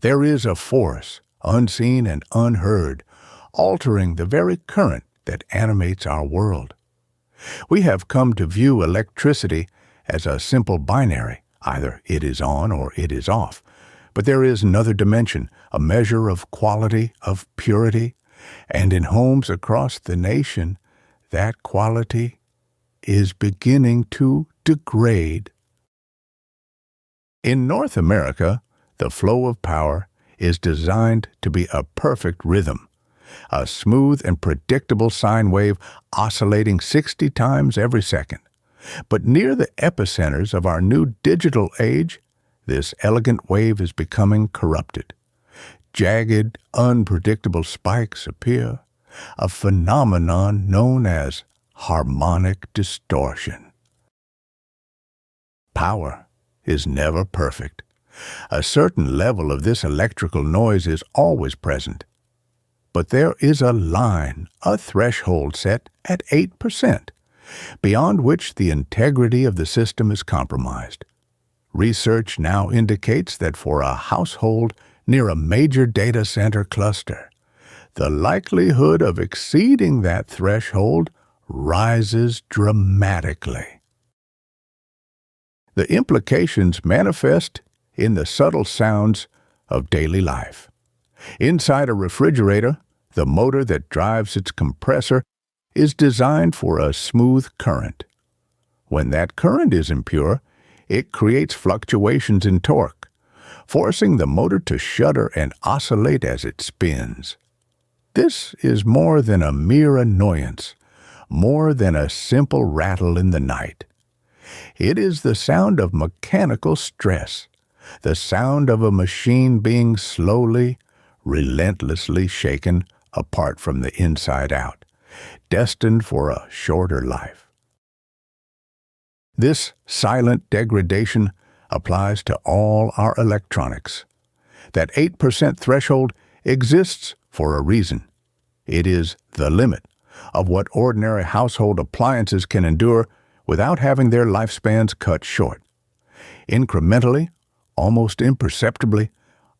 There is a force, unseen and unheard, altering the very current that animates our world. We have come to view electricity as a simple binary, either it is on or it is off. But there is another dimension, a measure of quality, of purity, and in homes across the nation, that quality is beginning to degrade. In North America, the flow of power is designed to be a perfect rhythm, a smooth and predictable sine wave oscillating 60 times every second. But near the epicenters of our new digital age, this elegant wave is becoming corrupted. Jagged, unpredictable spikes appear, a phenomenon known as harmonic distortion. Power is never perfect. A certain level of this electrical noise is always present. But there is a line, a threshold set at 8%, beyond which the integrity of the system is compromised. Research now indicates that for a household near a major data center cluster, the likelihood of exceeding that threshold rises dramatically. The implications manifest in the subtle sounds of daily life. Inside a refrigerator, the motor that drives its compressor is designed for a smooth current. When that current is impure, it creates fluctuations in torque, forcing the motor to shudder and oscillate as it spins. This is more than a mere annoyance, more than a simple rattle in the night. It is the sound of mechanical stress, the sound of a machine being slowly, relentlessly shaken apart from the inside out, destined for a shorter life. This silent degradation applies to all our electronics. That 8% threshold exists for a reason. It is the limit of what ordinary household appliances can endure without having their lifespans cut short. Incrementally, almost imperceptibly,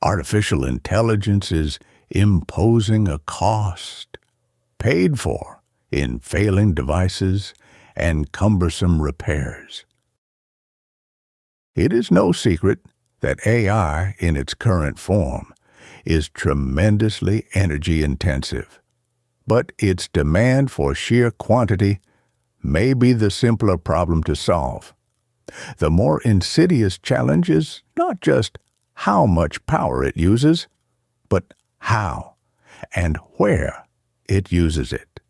artificial intelligence is imposing a cost, paid for in failing devices and cumbersome repairs. It is no secret that AI in its current form is tremendously energy-intensive, but its demand for sheer quantity may be the simpler problem to solve. The more insidious challenge is not just how much power it uses, but how and where it uses it.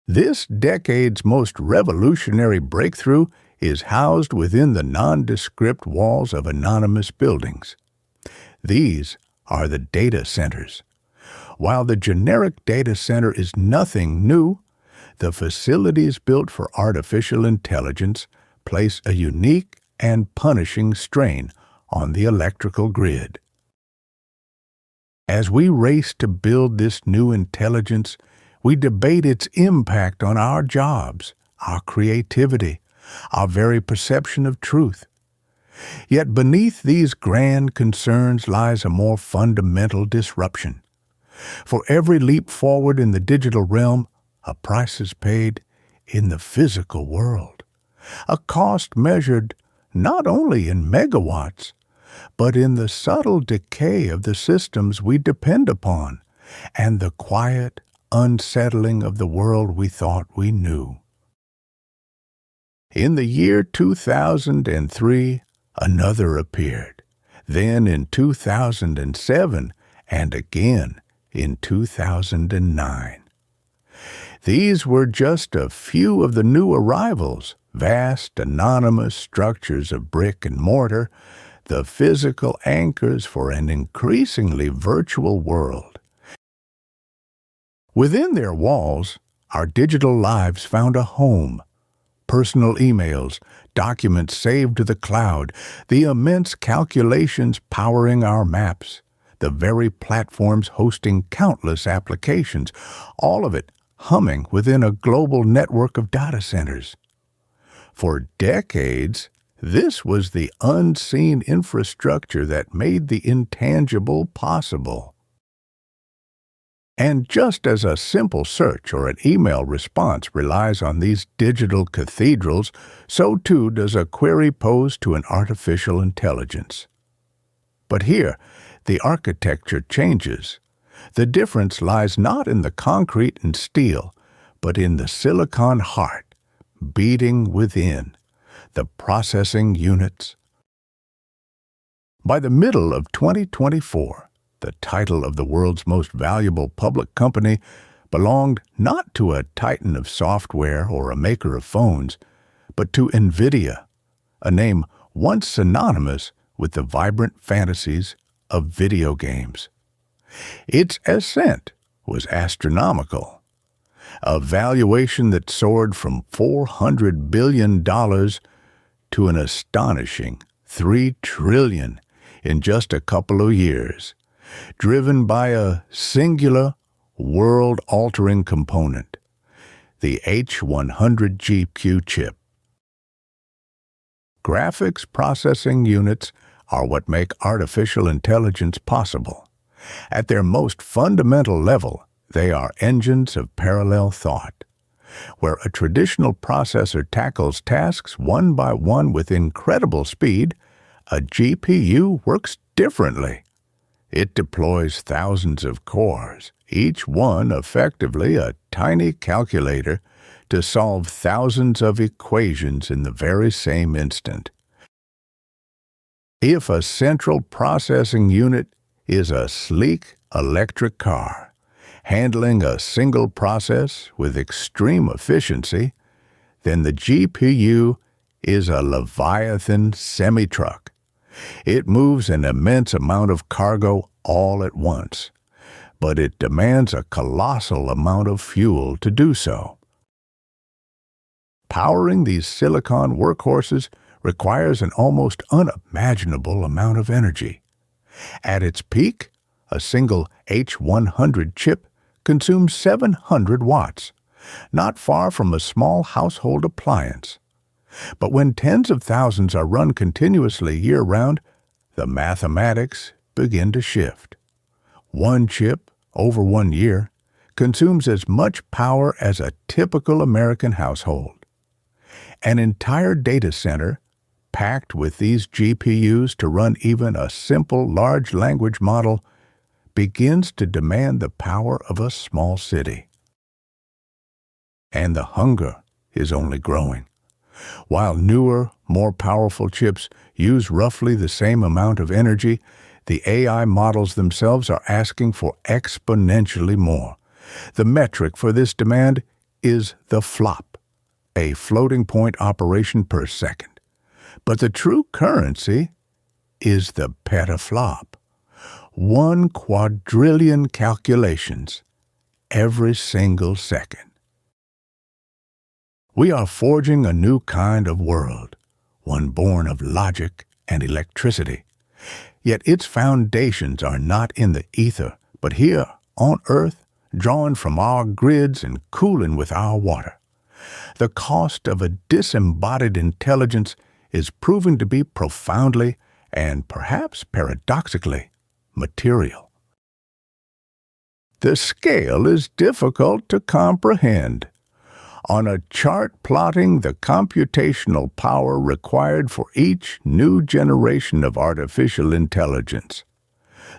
This decade's most revolutionary breakthrough is housed within the nondescript walls of anonymous buildings. These are the data centers. While the generic data center is nothing new, the facilities built for artificial intelligence place a unique and punishing strain on the electrical grid. As we race to build this new intelligence, we debate its impact on our jobs, our creativity, our very perception of truth. Yet beneath these grand concerns lies a more fundamental disruption. For every leap forward in the digital realm, a price is paid in the physical world, a cost measured not only in megawatts, but in the subtle decay of the systems we depend upon and the quiet unsettling of the world we thought we knew. In the year 2003, another appeared, then in 2007, and again in 2009. These were just a few of the new arrivals, vast anonymous structures of brick and mortar, the physical anchors for an increasingly virtual world. Within their walls, our digital lives found a home. Personal emails, documents saved to the cloud, the immense calculations powering our maps, the very platforms hosting countless applications, all of it humming within a global network of data centers. For decades, This was the unseen infrastructure that made the intangible possible. And just as a simple search or an email response relies on these digital cathedrals, so too does a query posed to an artificial intelligence. But here, the architecture changes. The difference lies not in the concrete and steel, but in the silicon heart, beating within, the processing units. By the middle of 2024, the title of the world's most valuable public company belonged not to a titan of software or a maker of phones, but to NVIDIA, a name once synonymous with the vibrant fantasies of video games. Its ascent was astronomical, a valuation that soared from $400 billion to an astonishing $3 trillion in just a couple of years, driven by a singular, world-altering component, the H100 GPU chip. Graphics processing units are what make artificial intelligence possible. At their most fundamental level, they are engines of parallel thought. Where a traditional processor tackles tasks one by one with incredible speed, a GPU works differently. It deploys thousands of cores, each one effectively a tiny calculator, to solve thousands of equations in the very same instant. If a central processing unit is a sleek electric car, handling a single process with extreme efficiency, then the GPU is a Leviathan semi-truck. It moves an immense amount of cargo all at once, but it demands a colossal amount of fuel to do so. Powering these silicon workhorses requires an almost unimaginable amount of energy. At its peak, a single H100 chip consumes 700 watts, not far from a small household appliance. But when tens of thousands are run continuously year-round, the mathematics begin to shift. One chip, over 1 year, consumes as much power as a typical American household. An entire data center, packed with these GPUs to run even a simple large language model, begins to demand the power of a small city. And the hunger is only growing. While newer, more powerful chips use roughly the same amount of energy, the AI models themselves are asking for exponentially more. The metric for this demand is the flop, a floating point operation per second. But the true currency is the petaflop. 1 quadrillion calculations every single second. We are forging a new kind of world, one born of logic and electricity. Yet its foundations are not in the ether, but here on Earth, drawn from our grids and cooling with our water. The cost of a disembodied intelligence is proving to be profoundly and perhaps paradoxically material. The scale is difficult to comprehend. On a chart plotting the computational power required for each new generation of artificial intelligence,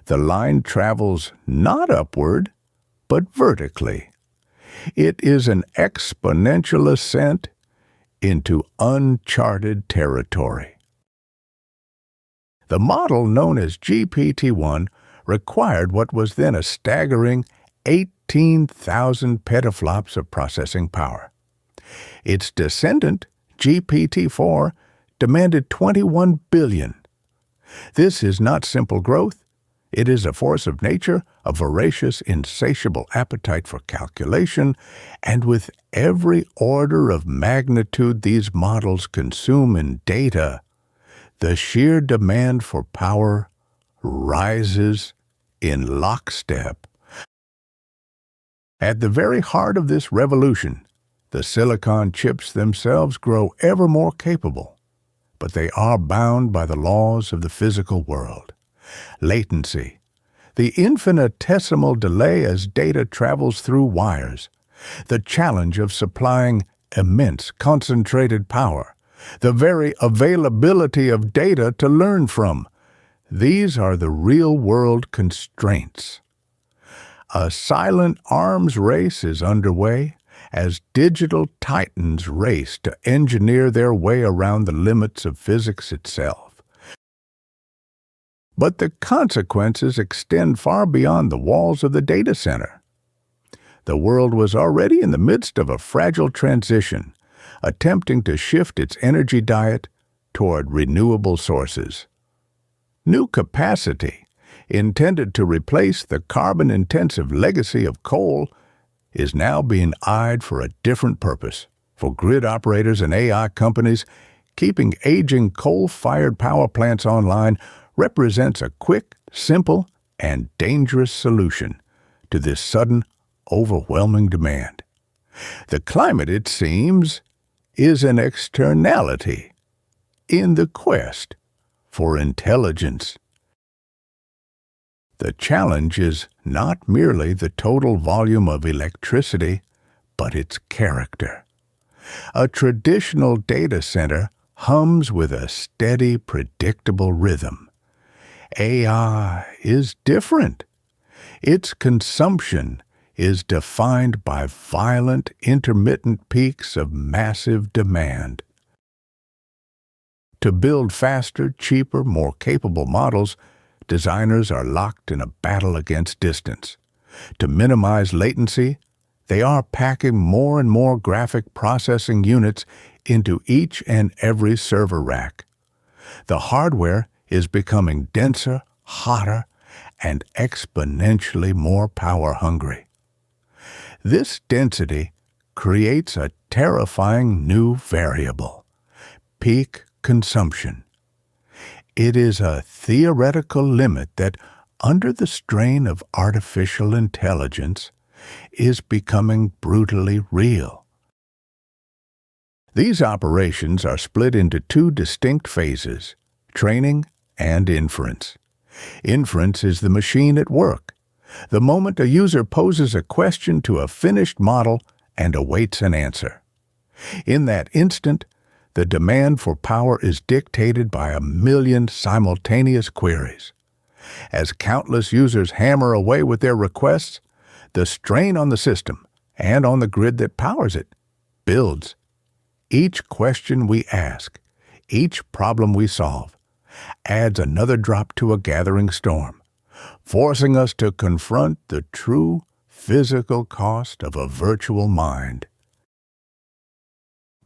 the line travels not upward, but vertically. It is an exponential ascent into uncharted territory. The model known as GPT-1 required what was then a staggering 18,000 petaflops of processing power. Its descendant, GPT-4, demanded 21 billion. This is not simple growth. It is a force of nature, a voracious, insatiable appetite for calculation, and with every order of magnitude these models consume in data, the sheer demand for power rises in lockstep. At the very heart of this revolution, the silicon chips themselves grow ever more capable. but they are bound by the laws of the physical world. Latency, the infinitesimal delay as data travels through wires, the challenge of supplying immense concentrated power, the very availability of data to learn from. These are the real-world constraints. A silent arms race is underway as digital titans race to engineer their way around the limits of physics itself. But the consequences extend far beyond the walls of the data center. The world was already in the midst of a fragile transition, attempting to shift its energy diet toward renewable sources. New capacity, intended to replace the carbon-intensive legacy of coal, is now being eyed for a different purpose. For grid operators and AI companies, keeping aging coal-fired power plants online represents a quick, simple, and dangerous solution to this sudden, overwhelming demand. The climate, it seems, is an externality in the quest for intelligence. The challenge is not merely the total volume of electricity, but its character. A traditional data center hums with a steady, predictable rhythm. AI is different. Its consumption is defined by violent, intermittent peaks of massive demand. To build faster, cheaper, more capable models, designers are locked in a battle against distance. To minimize latency, they are packing more and more graphic processing units into each and every server rack. The hardware is becoming denser, hotter, and exponentially more power-hungry. This density creates a terrifying new variable: peak consumption. It is a theoretical limit that, under the strain of artificial intelligence, is becoming brutally real. These operations are split into two distinct phases: training and inference. Inference is the machine at work, the moment a user poses a question to a finished model and awaits an answer. In that instant, the demand for power is dictated by a million simultaneous queries. As countless users hammer away with their requests, the strain on the system and on the grid that powers it builds. Each question we ask, each problem we solve, adds another drop to a gathering storm, forcing us to confront the true physical cost of a virtual mind.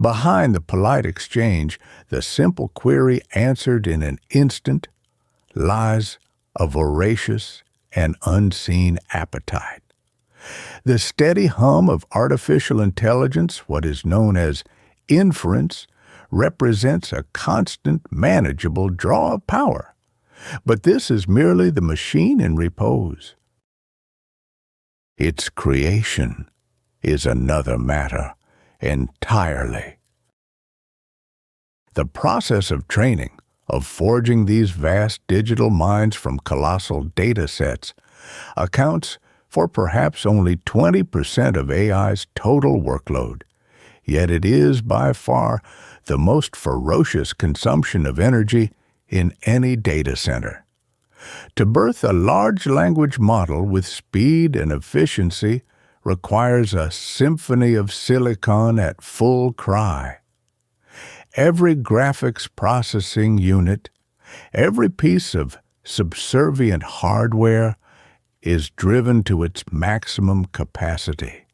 Behind the polite exchange, the simple query answered in an instant, lies a voracious and unseen appetite. The steady hum of artificial intelligence, what is known as inference, represents a constant, manageable draw of power. But this is merely the machine in repose. Its creation is another matter entirely. The process of training, of forging these vast digital minds from colossal data sets, accounts for perhaps only 20% of AI's total workload. Yet it is by far the most ferocious consumption of energy in any data center. To birth a large language model with speed and efficiency requires a symphony of silicon at full cry. Every graphics processing unit, every piece of subservient hardware is driven to its maximum capacity,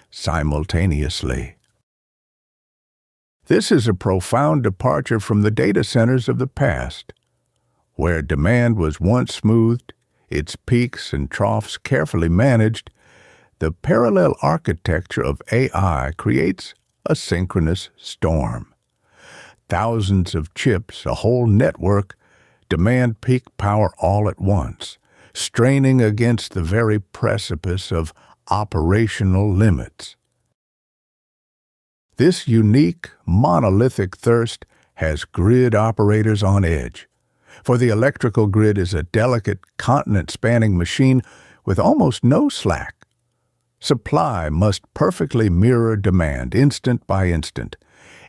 simultaneously. This is a profound departure from the data centers of the past, where demand was once smoothed, its peaks and troughs carefully managed. The parallel architecture of AI creates a synchronous storm. Thousands of chips, a whole network, demand peak power all at once, straining against the very precipice of operational limits. This unique, monolithic thirst has grid operators on edge. For the electrical grid is a delicate, continent-spanning machine with almost no slack. Supply must perfectly mirror demand, instant by instant.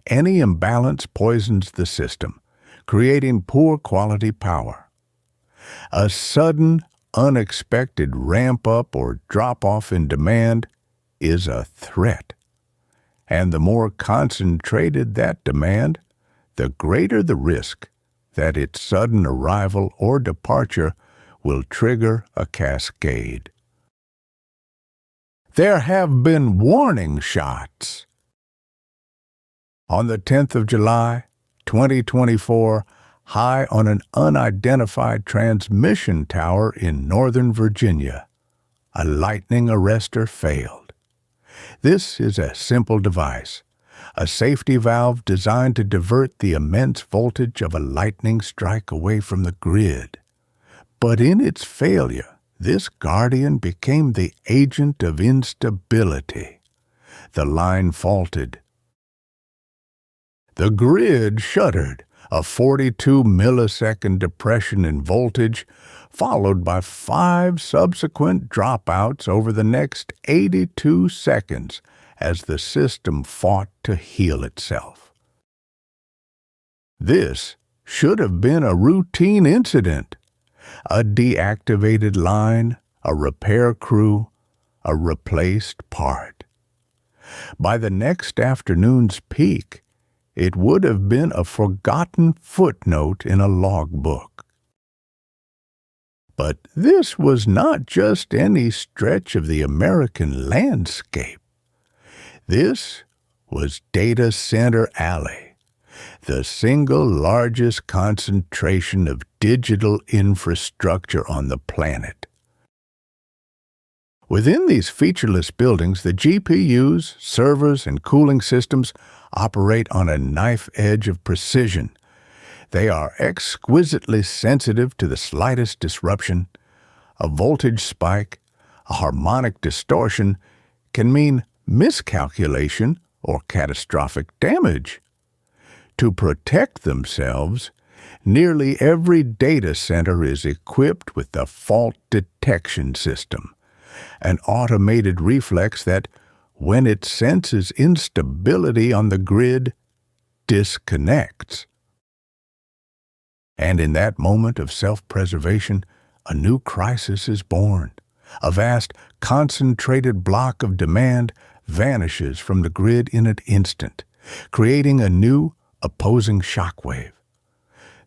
Any imbalance poisons the system, creating poor quality power. A sudden, unexpected ramp-up or drop-off in demand is a threat. And the more concentrated that demand, the greater the risk that its sudden arrival or departure will trigger a cascade. There have been warning shots. On the 10th of July, 2024, high on an unidentified transmission tower in Northern Virginia, a lightning arrestor failed. This is a simple device, a safety valve designed to divert the immense voltage of a lightning strike away from the grid. But in its failure, this guardian became the agent of instability. The line faulted. The grid shuddered, a 42-millisecond depression in voltage, followed by 5 subsequent dropouts over the next 82 seconds as the system fought to heal itself. This should have been a routine incident. A deactivated line, a repair crew, a replaced part. By the next afternoon's peak, it would have been a forgotten footnote in a logbook. But this was not just any stretch of the American landscape. This was Data Center Alley, the single largest concentration of digital infrastructure on the planet. Within these featureless buildings, the GPUs, servers, and cooling systems operate on a knife edge of precision. They are exquisitely sensitive to the slightest disruption. A voltage spike, a harmonic distortion, can mean miscalculation or catastrophic damage. To protect themselves, nearly every data center is equipped with the fault detection system, an automated reflex that, when it senses instability on the grid, disconnects. And in that moment of self-preservation, a new crisis is born. A vast, concentrated block of demand vanishes from the grid in an instant, creating a new, opposing shockwave.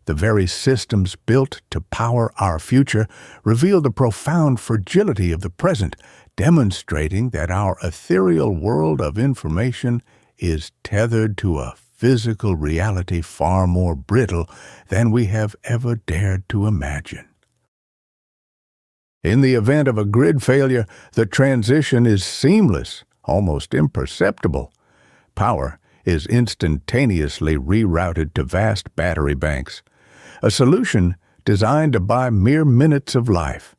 The very systems built to power our future reveal the profound fragility of the present, demonstrating that our ethereal world of information is tethered to a physical reality far more brittle than we have ever dared to imagine. In the event of a grid failure, the transition is seamless, almost imperceptible. Power is instantaneously rerouted to vast battery banks, a solution designed to buy mere minutes of life.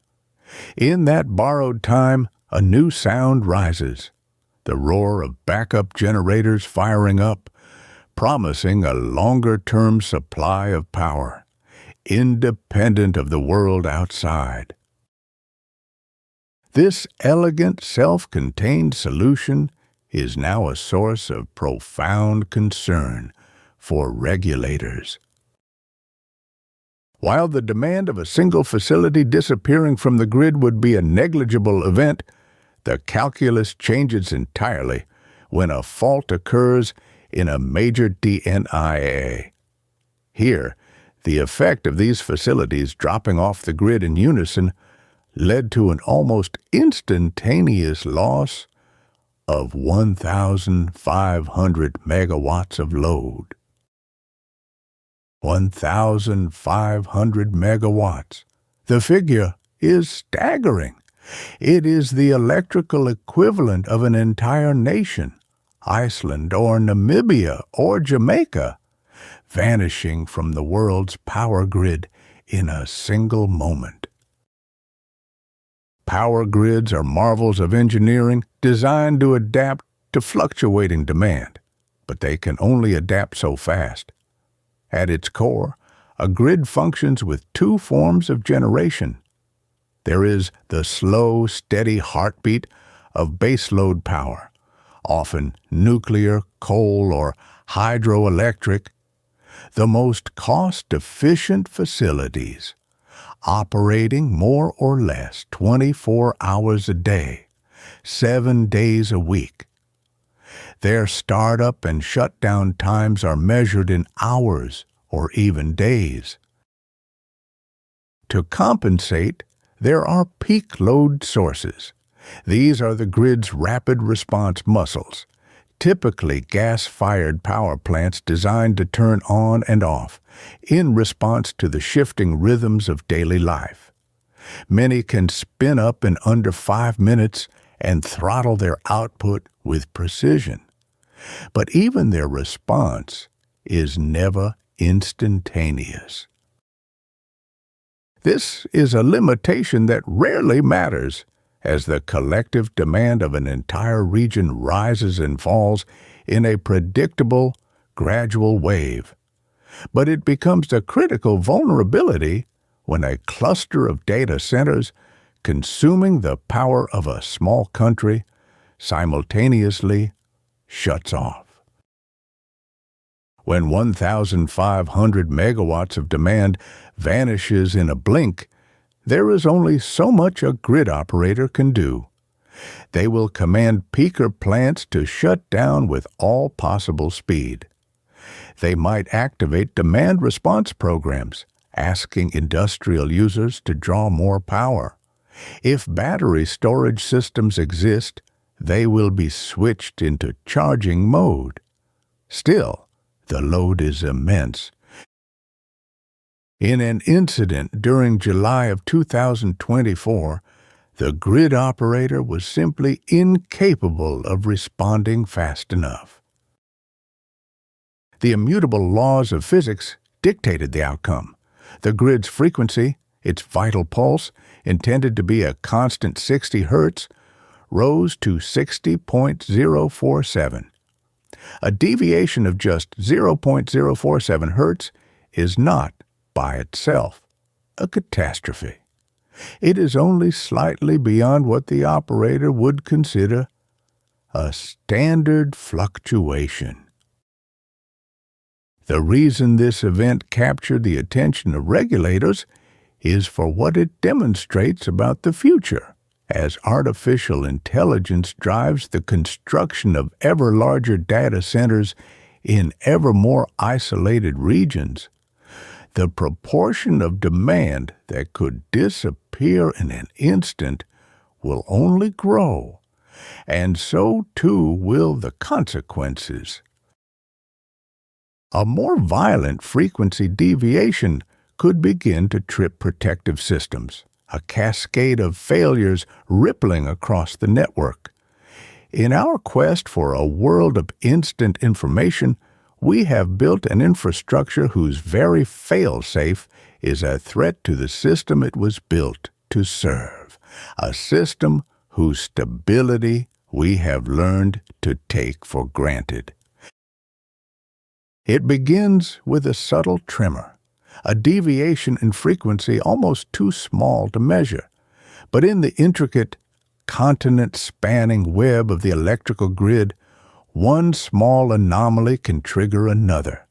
In that borrowed time, a new sound rises, the roar of backup generators firing up, promising a longer-term supply of power, independent of the world outside. This elegant, self-contained solution is now a source of profound concern for regulators. While the demand of a single facility disappearing from the grid would be a negligible event, the calculus changes entirely when a fault occurs in a major DNIA. Here, the effect of these facilities dropping off the grid in unison led to an almost instantaneous loss of 1,500 megawatts of load. 1,500 megawatts. The figure is staggering. It is the electrical equivalent of an entire nation, Iceland or Namibia or Jamaica, vanishing from the world's power grid in a single moment. Power grids are marvels of engineering designed to adapt to fluctuating demand, but they can only adapt so fast. At its core, a grid functions with two forms of generation. There is the slow, steady heartbeat of baseload power, often nuclear, coal, or hydroelectric, the most cost-efficient facilities, operating more or less 24 hours a day, 7 days a week. Their startup and shutdown times are measured in hours or even days. To compensate, there are peak load sources. These are the grid's rapid response muscles, typically gas-fired power plants designed to turn on and off in response to the shifting rhythms of daily life. Many can spin up in under 5 minutes and throttle their output with precision. But even their response is never instantaneous. This is a limitation that rarely matters, as the collective demand of an entire region rises and falls in a predictable, gradual wave. But it becomes a critical vulnerability when a cluster of data centers consuming the power of a small country simultaneously shuts off. When 1,500 megawatts of demand vanishes in a blink, there is only so much a grid operator can do. They will command peaker plants to shut down with all possible speed. They might activate demand response programs, asking industrial users to draw more power. If battery storage systems exist, they will be switched into charging mode. Still, the load is immense. In an incident during July of 2024, the grid operator was simply incapable of responding fast enough. The immutable laws of physics dictated the outcome. The grid's frequency, its vital pulse, intended to be a constant 60 Hz, rose to 60.047. A deviation of just 0.047 Hz is not, by itself, a catastrophe. It is only slightly beyond what the operator would consider a standard fluctuation. The reason this event captured the attention of regulators is for what it demonstrates about the future. As artificial intelligence drives the construction of ever larger data centers in ever more isolated regions, the proportion of demand that could disappear in an instant will only grow, and so too will the consequences. A more violent frequency deviation could begin to trip protective systems, a cascade of failures rippling across the network. In our quest for a world of instant information, we have built an infrastructure whose very fail-safe is a threat to the system it was built to serve, a system whose stability we have learned to take for granted. It begins with a subtle tremor, a deviation in frequency almost too small to measure, but in the intricate, continent-spanning web of the electrical grid, one small anomaly can trigger another,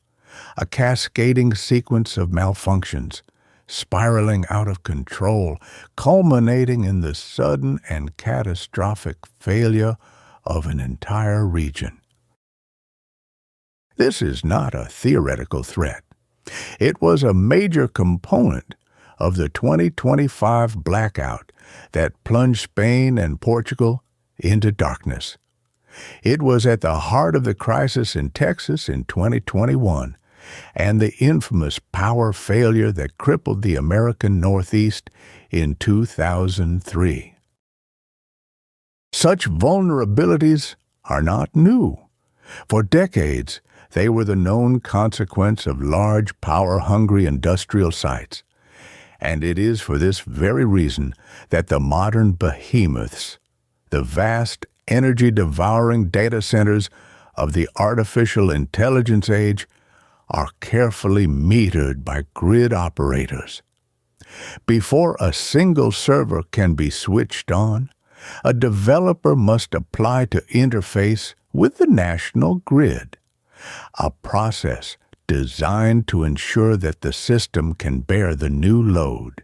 a cascading sequence of malfunctions, spiraling out of control, culminating in the sudden and catastrophic failure of an entire region. This is not a theoretical threat. It was a major component of the 2025 blackout that plunged Spain and Portugal into darkness. It was at the heart of the crisis in Texas in 2021 and the infamous power failure that crippled the American Northeast in 2003. Such vulnerabilities are not new. For decades, they were the known consequence of large, power-hungry industrial sites. And it is for this very reason that the modern behemoths, the vast, energy-devouring data centers of the artificial intelligence age, are carefully metered by grid operators. Before a single server can be switched on, a developer must apply to interface with the national grid, a process designed to ensure that the system can bear the new load.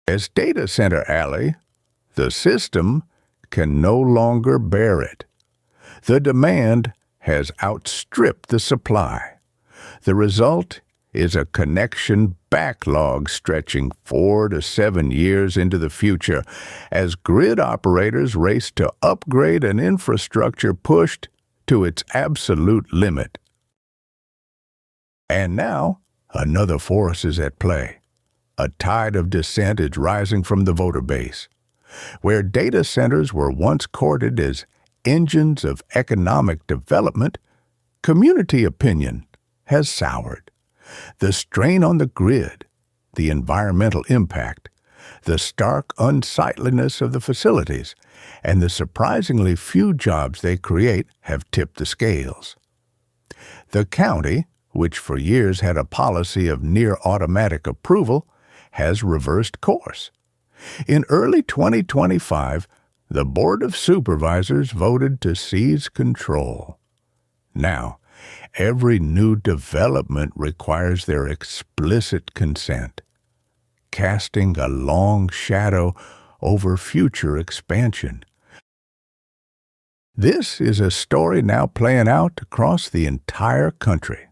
As Data Center Alley, the system can no longer bear it. The demand has outstripped the supply. The result is a connection backlog stretching 4 to 7 years into the future as grid operators race to upgrade an infrastructure pushed to its absolute limit. And now, another force is at play. A tide of dissent is rising from the voter base. Where data centers were once courted as engines of economic development, community opinion has soured. The strain on the grid, the environmental impact, the stark unsightliness of the facilities, and the surprisingly few jobs they create have tipped the scales. The county, which for years had a policy of near-automatic approval, has reversed course. In early 2025, the Board of Supervisors voted to seize control. Now, every new development requires their explicit consent, casting a long shadow over future expansion. This is a story now playing out across the entire country.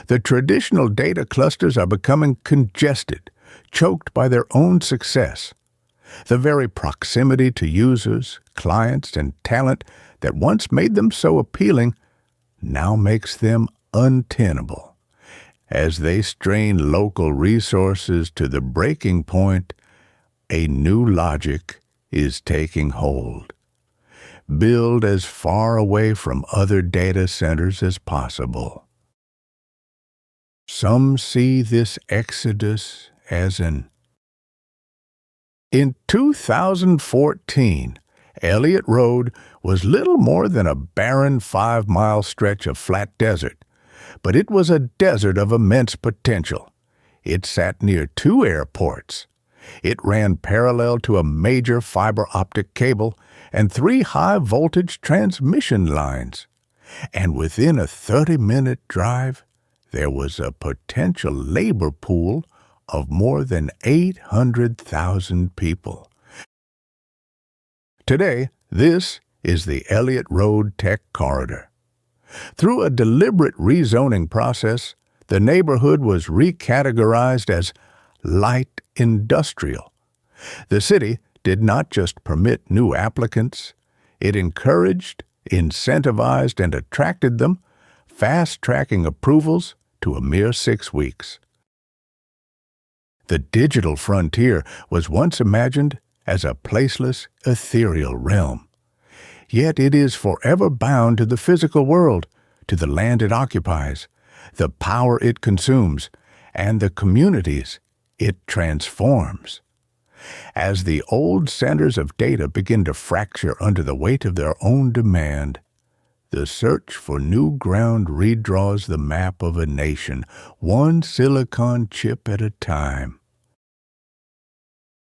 The traditional data clusters are becoming congested, choked by their own success. The very proximity to users, clients, and talent that once made them so appealing now makes them untenable. As they strain local resources to the breaking point, a new logic is taking hold. Build as far away from other data centers as possible. Some see this exodus as In 2014, Elliott Road was little more than a barren 5-mile stretch of flat desert, but it was a desert of immense potential. It sat near 2 airports. It ran parallel to a major fiber optic cable and 3 high-voltage transmission lines. And within a 30-minute drive, there was a potential labor pool of more than 800,000 people. Today, this is the Elliott Road Tech Corridor. Through a deliberate rezoning process, the neighborhood was recategorized as light industrial. The city did not just permit new applicants, it encouraged, incentivized, and attracted them, fast-tracking approvals to a mere 6 weeks. The digital frontier was once imagined as a placeless, ethereal realm. Yet it is forever bound to the physical world, to the land it occupies, the power it consumes, and the communities it transforms. As the old centers of data begin to fracture under the weight of their own demand, the search for new ground redraws the map of a nation, one silicon chip at a time.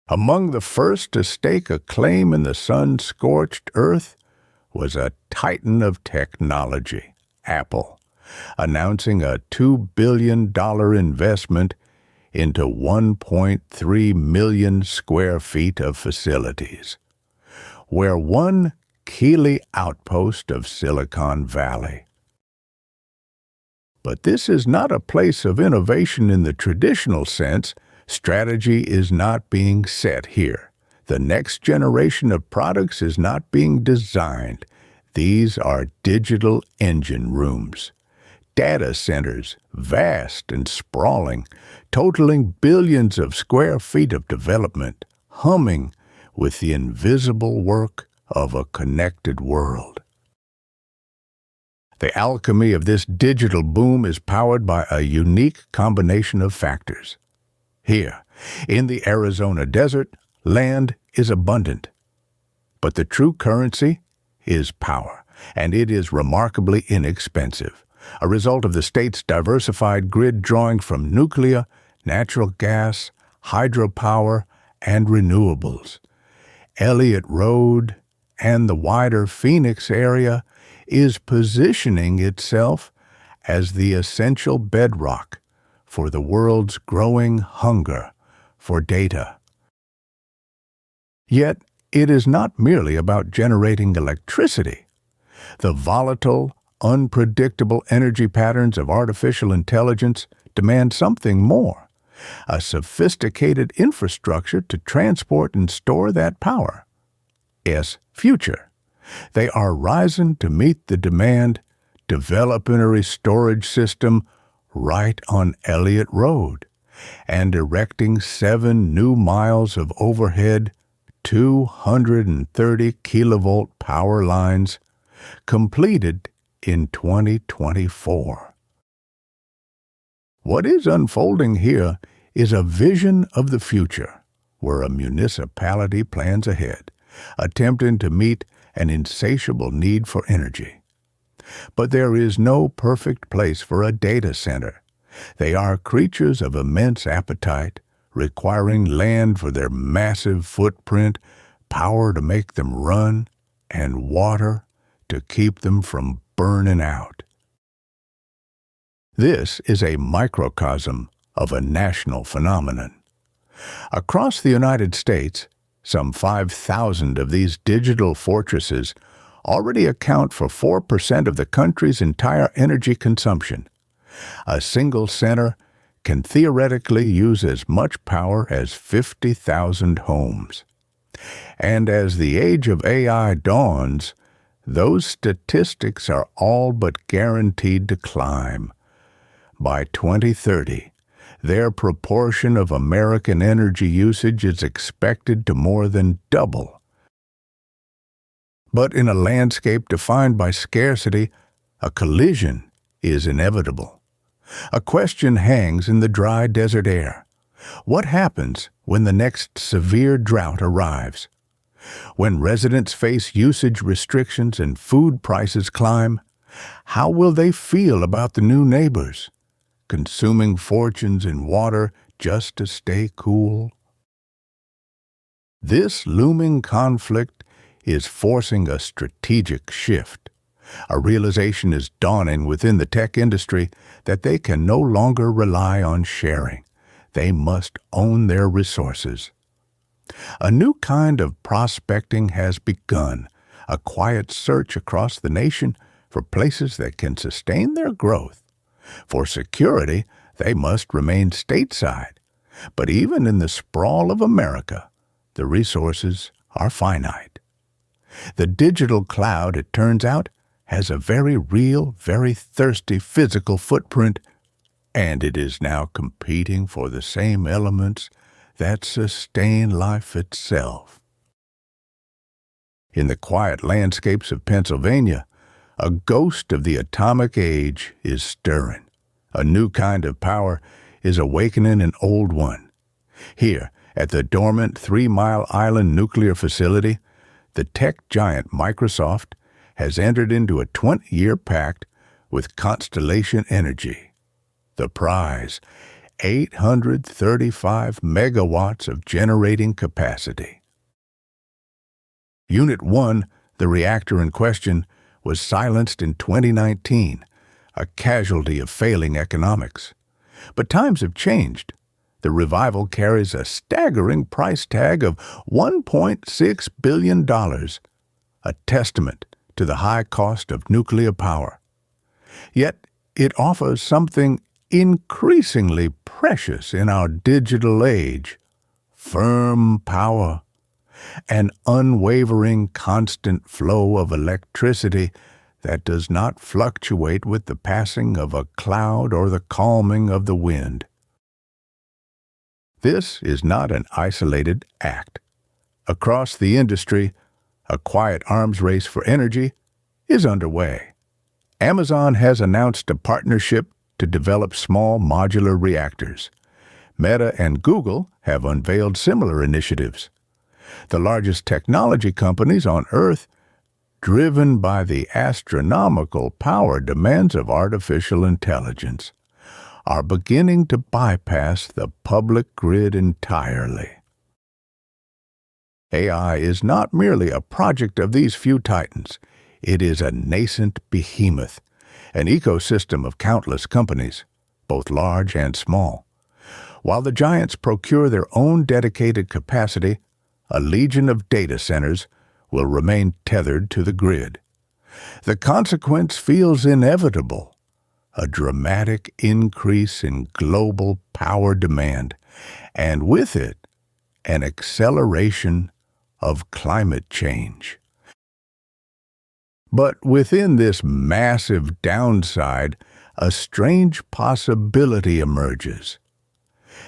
Among the first to stake a claim in the sun-scorched earth was a titan of technology, Apple, announcing a $2 billion investment into 1.3 million square feet of facilities, where one Keeley outpost of Silicon Valley. But this is not a place of innovation in the traditional sense. Strategy is not being set here. The next generation of products is not being designed. These are digital engine rooms. Data centers, vast and sprawling, totaling billions of square feet of development, humming with the invisible work of a connected world. The alchemy of this digital boom is powered by a unique combination of factors. Here, in the Arizona desert, land is abundant. But the true currency is power, and it is remarkably inexpensive. a result of the state's diversified grid drawing from nuclear, natural gas, hydropower, and renewables. Elliott Road and the wider Phoenix area is positioning itself as the essential bedrock for the world's growing hunger for data. Yet, it is not merely about generating electricity. The volatile, unpredictable energy patterns of artificial intelligence demand something more: a sophisticated infrastructure to transport and store that power. Future. They are rising to meet the demand, developing a storage system right on Elliott Road, and erecting 7 new miles of overhead 230 kilovolt power lines, completed in 2024. What is unfolding here is a vision of the future, where a municipality plans ahead, attempting to meet an insatiable need for energy. But there is no perfect place for a data center. They are creatures of immense appetite, requiring land for their massive footprint, power to make them run, and water to keep them from burning out. This is a microcosm of a national phenomenon. Across the United States, some 5,000 of these digital fortresses already account for 4% of the country's entire energy consumption. A single center can theoretically use as much power as 50,000 homes. And as the age of AI dawns, those statistics are all but guaranteed to climb. By 2030, their proportion of American energy usage is expected to more than double. But in a landscape defined by scarcity, a collision is inevitable. A question hangs in the dry desert air. What happens when the next severe drought arrives? When residents face usage restrictions and food prices climb, how will they feel about the new neighbors, consuming fortunes in water just to stay cool? This looming conflict is forcing a strategic shift. A realization is dawning within the tech industry that they can no longer rely on sharing. They must own their resources. A new kind of prospecting has begun, a quiet search across the nation for places that can sustain their growth. For security, they must remain stateside. But even in the sprawl of America, the resources are finite. The digital cloud, it turns out, has a very real, very thirsty physical footprint, and it is now competing for the same elements that sustain life itself. In the quiet landscapes of Pennsylvania, a ghost of the atomic age is stirring. A new kind of power is awakening an old one. Here, at the dormant 3 Mile Island nuclear facility, the tech giant Microsoft has entered into a 20-year pact with Constellation Energy. The prize, 835 megawatts of generating capacity. Unit 1, the reactor in question, was silenced in 2019, a casualty of failing economics. But times have changed. The revival carries a staggering price tag of $1.6 billion, a testament to the high cost of nuclear power. Yet it offers something increasingly precious in our digital age: firm power, an unwavering, constant flow of electricity that does not fluctuate with the passing of a cloud or the calming of the wind. This is not an isolated act. Across the industry, a quiet arms race for energy is underway. Amazon has announced a partnership to develop small modular reactors. Meta and Google have unveiled similar initiatives. The largest technology companies on Earth driven by the astronomical power demands of artificial intelligence, are beginning to bypass the public grid entirely. AI is not merely a project of these few titans. It is a nascent behemoth, an ecosystem of countless companies, both large and small. While the giants procure their own dedicated capacity, a legion of data centers will remain tethered to the grid. The consequence feels inevitable: a dramatic increase in global power demand, and with it, an acceleration of climate change. But within this massive downside, a strange possibility emerges.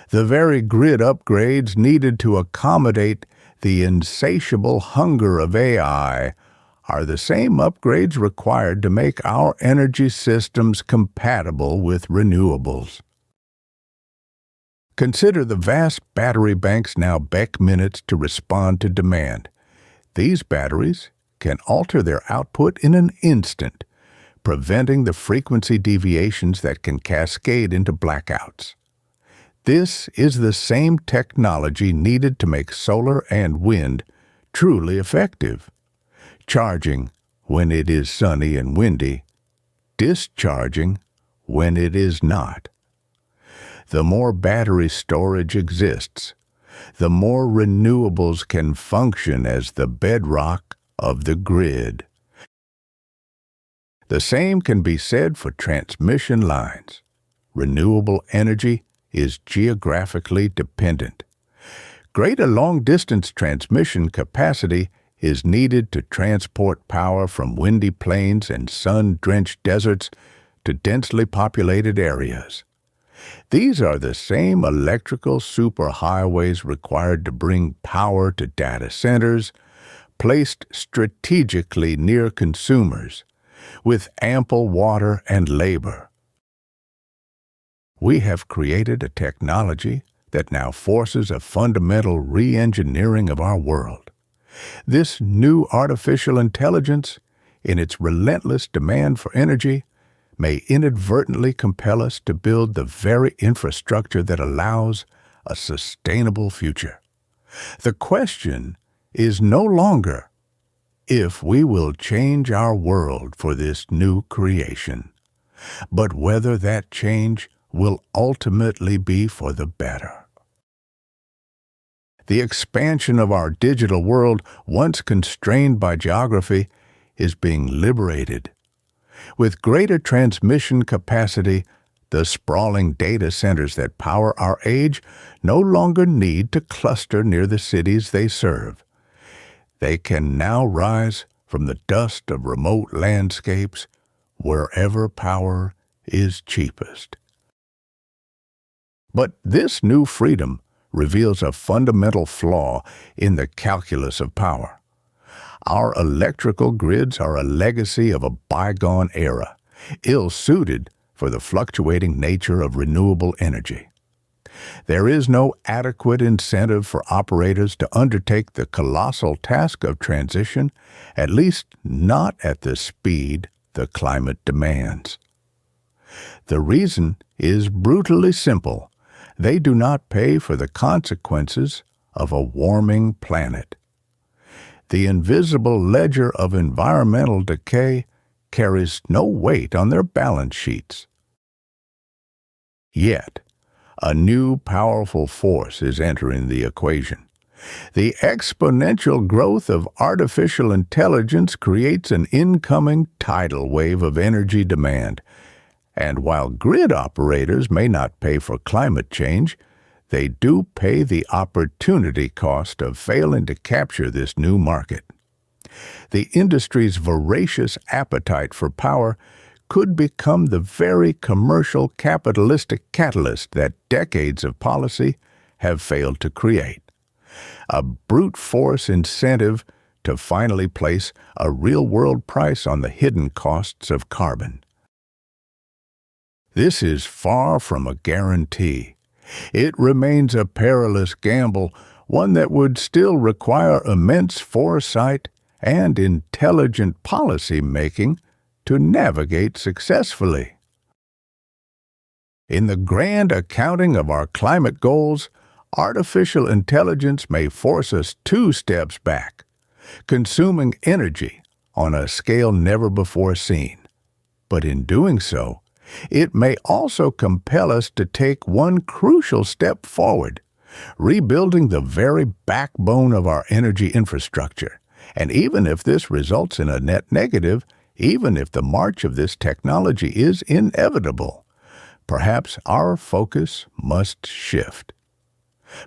The very grid upgrades needed to accommodate the insatiable hunger of AI are the same upgrades required to make our energy systems compatible with renewables. Consider the vast battery banks now beck minutes to respond to demand. These batteries can alter their output in an instant, preventing the frequency deviations that can cascade into blackouts. This is the same technology needed to make solar and wind truly effective, charging when it is sunny and windy, discharging when it is not. The more battery storage exists, the more renewables can function as the bedrock of the grid. The same can be said for transmission lines. Renewable energy is geographically dependent. Greater long-distance transmission capacity is needed to transport power from windy plains and sun-drenched deserts to densely populated areas. These are the same electrical superhighways required to bring power to data centers, placed strategically near consumers, with ample water and labor. We have created a technology that now forces a fundamental re-engineering of our world. This new artificial intelligence, in its relentless demand for energy, may inadvertently compel us to build the very infrastructure that allows a sustainable future. The question is no longer if we will change our world for this new creation, but whether that change will ultimately be for the better. The expansion of our digital world, once constrained by geography, is being liberated. With greater transmission capacity, the sprawling data centers that power our age no longer need to cluster near the cities they serve. They can now rise from the dust of remote landscapes wherever power is cheapest. But this new freedom reveals a fundamental flaw in the calculus of power. Our electrical grids are a legacy of a bygone era, ill-suited for the fluctuating nature of renewable energy. There is no adequate incentive for operators to undertake the colossal task of transition, at least not at the speed the climate demands. The reason is brutally simple. They do not pay for the consequences of a warming planet. The invisible ledger of environmental decay carries no weight on their balance sheets. Yet, a new powerful force is entering the equation. The exponential growth of artificial intelligence creates an incoming tidal wave of energy demand. And while grid operators may not pay for climate change, they do pay the opportunity cost of failing to capture this new market. The industry's voracious appetite for power could become the very commercial capitalistic catalyst that decades of policy have failed to create. A brute force incentive to finally place a real-world price on the hidden costs of carbon. This is far from a guarantee. It remains a perilous gamble, one that would still require immense foresight and intelligent policy making to navigate successfully. In the grand accounting of our climate goals, artificial intelligence may force us 2 steps back, consuming energy on a scale never before seen. But in doing so, it may also compel us to take one crucial step forward, rebuilding the very backbone of our energy infrastructure. And even if this results in a net negative, even if the march of this technology is inevitable, perhaps our focus must shift.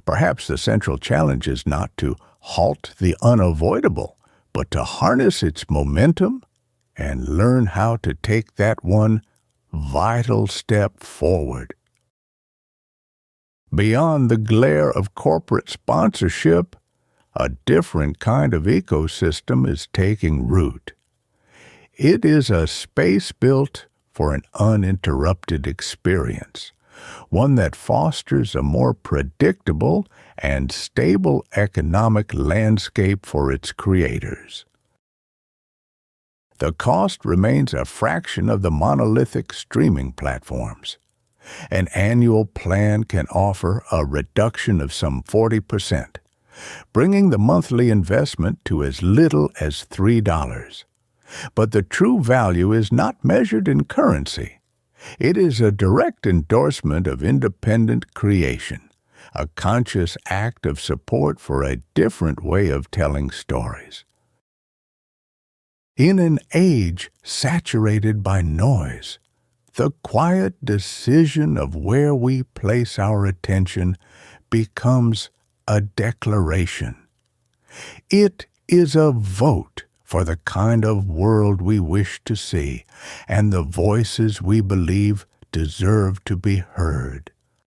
Perhaps the central challenge is not to halt the unavoidable, but to harness its momentum and learn how to take that one vital step forward. Beyond the glare of corporate sponsorship, a different kind of ecosystem is taking root. It is a space built for an uninterrupted experience, one that fosters a more predictable and stable economic landscape for its creators. The cost remains a fraction of the monolithic streaming platforms. An annual plan can offer a reduction of some 40%, bringing the monthly investment to as little as $3. But the true value is not measured in currency. It is a direct endorsement of independent creation, a conscious act of support for a different way of telling stories. In an age saturated by noise, the quiet decision of where we place our attention becomes a declaration. It is a vote for the kind of world we wish to see and the voices we believe deserve to be heard.